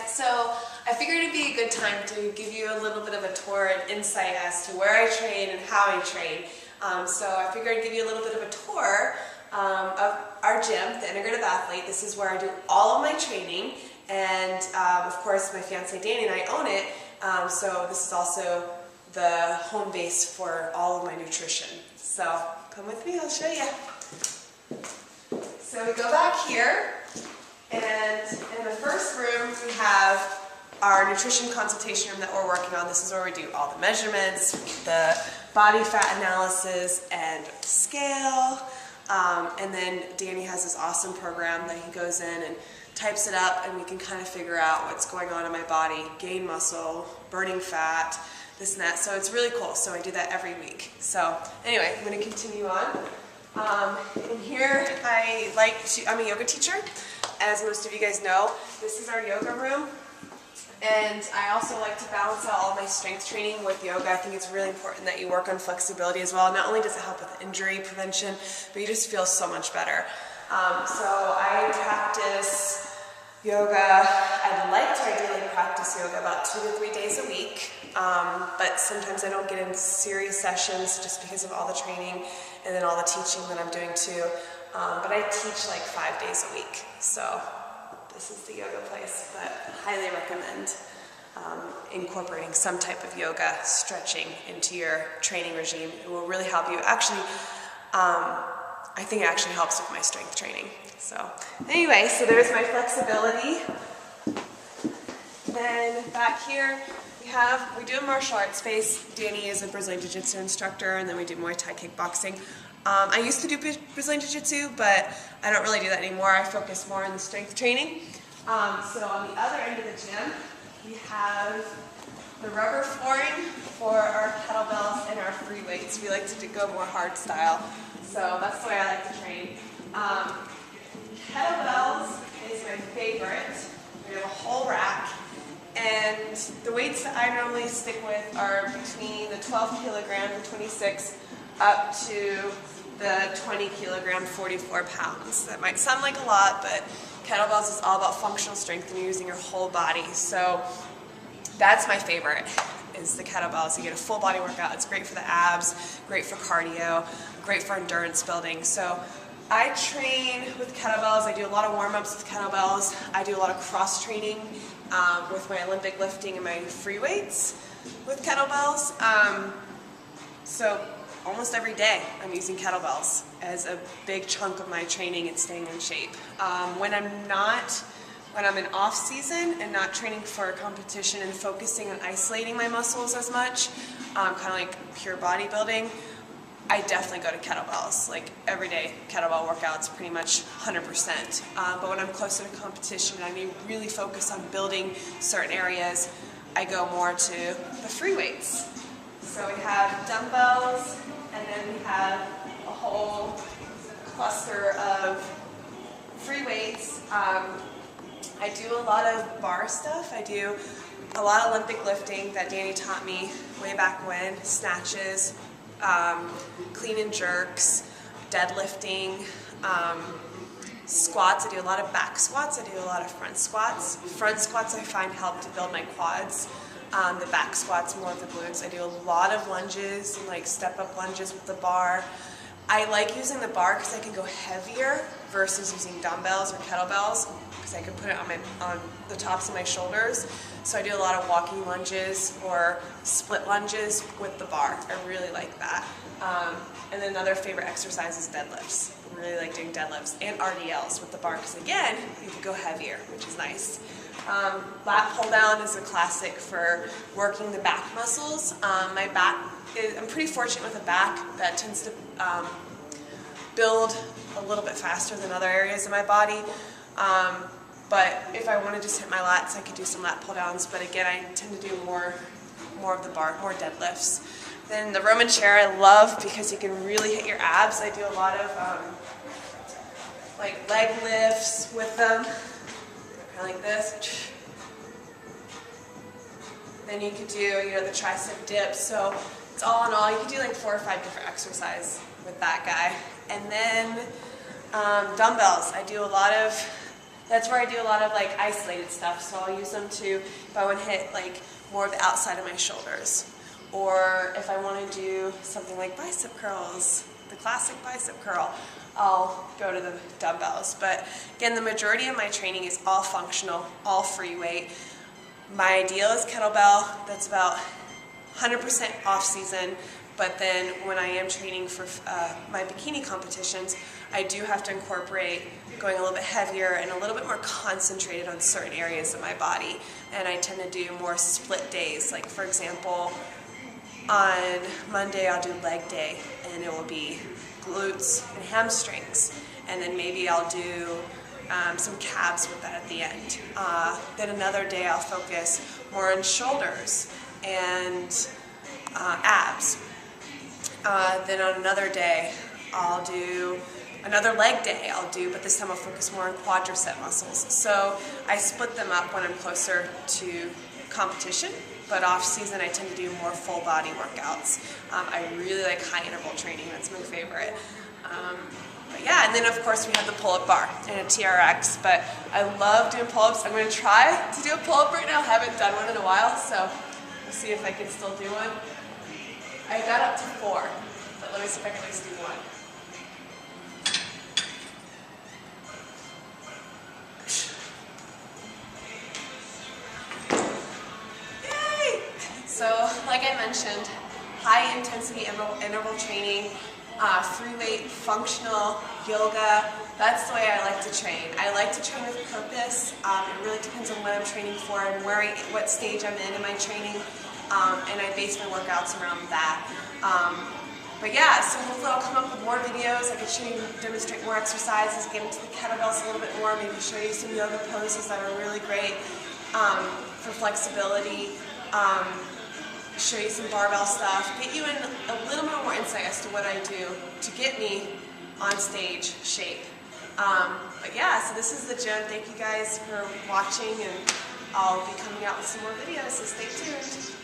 So I figured it'd be a good time to give you a little bit of a tour and insight as to where I train and how I train. So I figured I'd give you a little bit of a tour of our gym, the Integrative Athlete. This is where I do all of my training, and of course my fiance Danny and I own it, so this is also the home base for all of my nutrition. So come with me, I'll show you. So we go back here, and in the first room we have our nutrition consultation room that we're working on. This is where we do all the measurements, the body fat analysis and scale, and then Danny has this awesome program that he goes in and types it up, and we can kind of figure out what's going on in my body, gain muscle, burning fat, this and that. So it's really cool. So I do that every week. So anyway, I'm going to continue on. In here, I'm a yoga teacher, as most of you guys know. This is our yoga room, and I also like to balance out all my strength training with yoga. I think it's really important that you work on flexibility as well. Not only does it help with injury prevention, but you just feel so much better. So I practice yoga. I'd like to ideally practice yoga about 2 to 3 days a week, but sometimes I don't get into serious sessions just because of all the training and then all the teaching that I'm doing too. But I teach like 5 days a week, so this is the yoga place, but I highly recommend incorporating some type of yoga stretching into your training regime. It will really help you. Actually, I think it actually helps with my strength training. So anyway, so there's my flexibility. Then back here we do a martial arts space. Danny is a Brazilian Jiu-Jitsu instructor, and then we do Muay Thai kickboxing. I used to do Brazilian Jiu-Jitsu, but I don't really do that anymore. I focus more on the strength training. So on the other end of the gym, we have the rubber flooring for our kettlebells and our free weights. We like to go more hard style, so that's the way I like to train. Kettlebells is my favorite. We have a whole rack, and the weights that I normally stick with are between the 12 kilogram, the 26, up to the 20 kilogram, 44 pounds. That might sound like a lot, but kettlebells is all about functional strength and you're using your whole body. So that's my favorite, is the kettlebells. You get a full body workout. It's great for the abs, great for cardio, great for endurance building. So I train with kettlebells. I do a lot of warm-ups with kettlebells. I do a lot of cross training with my Olympic lifting and my free weights with kettlebells. So almost every day I'm using kettlebells as a big chunk of my training and staying in shape. When I'm in off season and not training for a competition and focusing on isolating my muscles as much, kind of like pure bodybuilding, I definitely go to kettlebells. Like every day kettlebell workouts, pretty much 100%. But when I'm closer to competition and I need to really focus on building certain areas, I go more to the free weights. So we have dumbbells, and then we have a whole cluster of free weights. I do a lot of bar stuff. I do a lot of Olympic lifting that Danny taught me way back when, snatches, clean and jerks, deadlifting, squats. I do a lot of back squats. I do a lot of front squats. Front squats I find help to build my quads. The back squats, more of the glutes. I do a lot of lunges, like step-up lunges with the bar. I like using the bar because I can go heavier versus using dumbbells or kettlebells, because I can put it on the tops of my shoulders. So I do a lot of walking lunges or split lunges with the bar. I really like that. And then another favorite exercise is deadlifts. I really like doing deadlifts and RDLs with the bar because, again, you can go heavier, which is nice. Lat pull down is a classic for working the back muscles. I'm pretty fortunate with a back that tends to build a little bit faster than other areas of my body. But if I want to just hit my lats, I could do some lat pull downs. But again, I tend to do more of the bar, more deadlifts. Then the Roman chair I love because you can really hit your abs. I do a lot of like leg lifts with them, kind of like this. Then you could do, the tricep dips. So it's all in all, you could do like 4 or 5 different exercises with that guy. And then dumbbells. I do a lot of That's where I do a lot of like isolated stuff. So I'll use them to, if I want to hit like more of the outside of my shoulders, or if I want to do something like bicep curls, the classic bicep curl, I'll go to the dumbbells. But again, the majority of my training is all functional, all free weight. My ideal is kettlebell. That's about 100% off season. But then when I am training for my bikini competitions, I do have to incorporate going a little bit heavier and a little bit more concentrated on certain areas of my body. And I tend to do more split days. Like for example, on Monday I'll do leg day, and it will be glutes and hamstrings. And then maybe I'll do some calves with that at the end. Then another day I'll focus more on shoulders and abs. Then on another day, I'll do another leg day, but this time I'll focus more on quadricep muscles. So I split them up when I'm closer to competition, but off season I tend to do more full body workouts. I really like high interval training, that's my favorite. But yeah, and then of course we have the pull-up bar and a TRX, but I love doing pull-ups. I'm going to try to do a pull-up right now. I haven't done one in a while, so we'll see if I can still do one. I got up to 4, but let me see if I can at least do one. Yay! So, like I mentioned, high intensity interval training, free weight, functional, yoga. That's the way I like to train. I like to train with purpose. It really depends on what I'm training for and what stage I'm in my training. And I base my workouts around that. But yeah, so hopefully I'll come up with more videos. I can show you, demonstrate more exercises, get into the kettlebells a little bit more, maybe show you some yoga poses that are really great for flexibility, show you some barbell stuff, get you in a little bit more insight as to what I do to get me on stage shape. But yeah, so this is the gym. Thank you guys for watching, and I'll be coming out with some more videos, so stay tuned.